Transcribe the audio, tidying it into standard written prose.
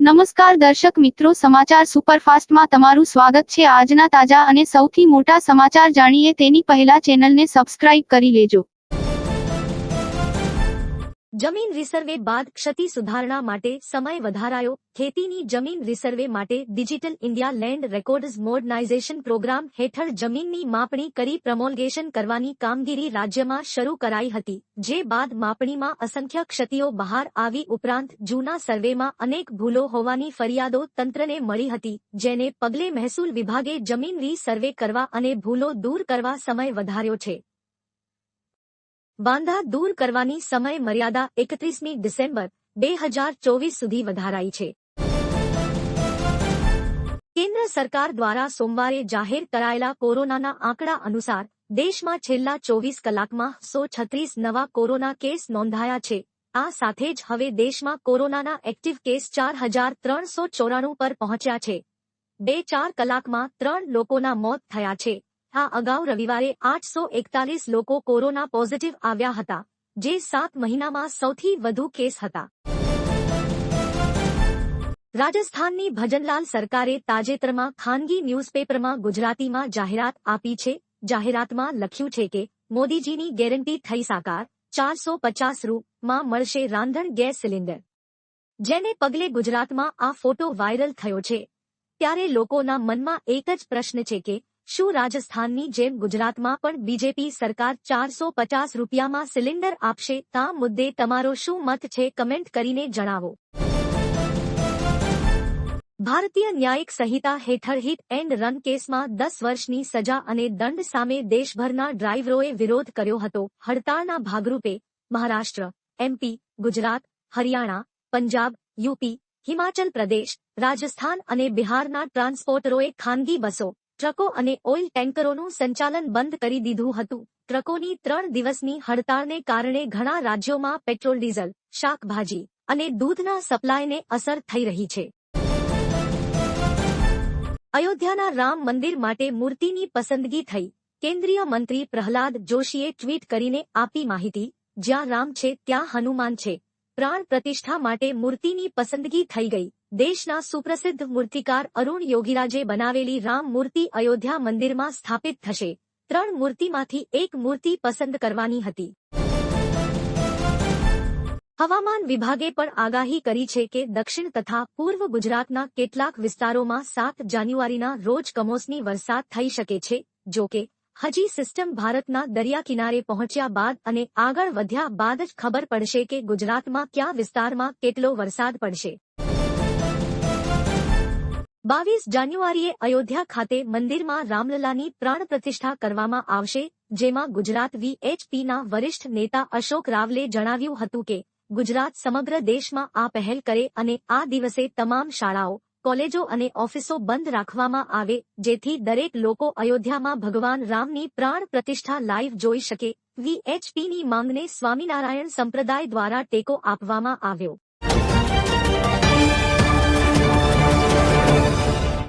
નમસ્કાર દર્શક મિત્રો, સમાચાર સુપરફાસ્ટમાં તમારું સ્વાગત છે। આજના તાજા અને સૌથી મોટા સમાચાર જાણીએ તેની પહેલા ચેનલને સબસ્ક્રાઇબ કરી લેજો। જમીન રિસર્વે બાદ ક્ષતિ સુધારણા માટે સમય વધારાયો। ખેતીની જમીન રિસર્વે માટે digital India land records modernisation programme હેઠળ જમીનની માપણી કરી પ્રમોલ્ગેશન કરવાની કામગીરી રાજ્યમાં શરૂ કરાઈ હતી, જે બાદ માપણીમાં અસંખ્ય ક્ષતિઓ બહાર આવી ઉપરાંત જૂના સર્વેમાં અનેક ભૂલો હોવાની ફરિયાદો તંત્રને મળી હતી, જેને પગલે મહેસૂલ વિભાગે જમીન રિસર્વે કરવા અને ભૂલો દૂર કરવા સમય વધાર્યો છે। વાંધા દૂર કરવાની સમય મર્યાદા 31મી ડિસેમ્બર 2024 સુધી વધારાઈ છે। કેન્દ્ર સરકાર દ્વારા સોમવારે જાહેર કરાયેલા કોરોનાના આંકડા અનુસાર દેશમાં છેલ્લા 24 કલાકમાં 136 નવા કોરોના કેસ નોંધાયા છે। આ સાથે જ હવે દેશમાં કોરોનાના એક્ટિવ કેસ 4394 પર પહોંચ્યા છે। 2-4 કલાકમાં 3 લોકોના મોત થયા છે। આ અગાઉ રવિવારે 841 લોકો કોરોના પોઝિટિવ આવ્યા હતા, જે 7 મહિનામાં સૌથી વધુ કેસ હતા। રાજસ્થાનની ભજનલાલ સરકારે તાજેતરમાં ખાનગી ન્યૂઝપેપરમાં ગુજરાતીમાં જાહેરાત આપી છે। જાહેરાતમાં લખ્યું છે કે મોદીજીની ગેરંટી થઈ સાકાર, 450 માં મળશે રાંધણ ગેસ સિલિન્ડર, જેને પગલે ગુજરાતમાં આ ફોટો વાયરલ થયો છે। ત્યારે લોકોના મનમાં એક જ પ્રશ્ન છે કે શું રાજસ્થાનની જેમ ગુજરાતમાં પણ બીજેપી સરકાર 450 રૂપિયામાં સિલિન્ડર આપશે? આ મુદ્દે તમારો શું મત છે? કમેન્ટ કરીને જણાવો। ભારતીય ન્યાયિક સંહિતા હેઠળ હિટ એન્ડ રન કેસમાં 10 વર્ષની સજા અને દંડ સામે દેશભરના ડ્રાઈવરોએ વિરોધ કર્યો હતો। હડતાળના ભાગરૂપે મહારાષ્ટ્ર, એમપી, ગુજરાત, હરિયાણા, પંજાબ, યુપી, હિમાચલ પ્રદેશ, રાજસ્થાન અને બિહારના ટ્રાન્સપોર્ટરોએ ખાનગી બસો, ટ્રકો અને ઓઇલ ટેન્કરોનું સંચાલન બંધ કરી દીધું હતું। ટ્રકોની 3 દિવસની હડતાળને કારણે ઘણા રાજ્યોમાં પેટ્રોલ, ડીઝલ, શાકભાજી અને દૂધના સપ્લાયને અસર થઈ રહી છે। અયોધ્યાના રામ મંદિર માટે મૂર્તિની પસંદગી થઈ। કેન્દ્રીય મંત્રી પ્રહલાદ જોશીએ ટ્વીટ કરીને આપી માહિતી, જ્યાં રામ છે ત્યાં હનુમાન છે। પ્રાણ પ્રતિષ્ઠા માટે મૂર્તિની પસંદગી થઈ ગઈ। દેશના સુપ્રસિદ્ધ મૂર્તિકાર અરુણ યોગીરાજે બનાવેલી રામ મૂર્તિ અયોધ્યા મંદિરમાં સ્થાપિત થશે। 3 મૂર્તિમાંથી એક મૂર્તિ પસંદ કરવાની હતી। હવામાન વિભાગે પણ આગાહી કરી છે કે દક્ષિણ તથા પૂર્વ ગુજરાતના કેટલાક વિસ્તારોમાં 7 જાન્યુઆરીના રોજ કમોસમી વરસાદ થઈ શકે છે। જો કે હજી સિસ્ટમ ભારતના દરિયા કિનારે પહોંચ્યા બાદ અને આગળ વધ્યા બાદ જ ખબર પડશે કે ગુજરાતમાં કયા વિસ્તારમાં કેટલો વરસાદ પડશે। 22 જાન્યુઆરીએ અયોધ્યા ખાતે મંદિરમાં રામલલાની પ્રાણ પ્રતિષ્ઠા કરવામાં આવશે, જેમાં ગુજરાત વીએચપીના વરિષ્ઠ નેતા અશોક રાવલે જણાવ્યું હતું કે ગુજરાત સમગ્ર દેશમાં આ પહેલ કરે અને આ દિવસે તમામ શાળાઓ, કોલેજો અને ઓફિસો બંધ રાખવામાં આવે, જેથી દરેક લોકો અયોધ્યામાં ભગવાન રામની પ્રાણ પ્રતિષ્ઠા લાઈવ જોઈ શકે। વીએચપીની માંગને સ્વામિનારાયણ સંપ્રદાય દ્વારા ટેકો આપવામાં આવ્યો।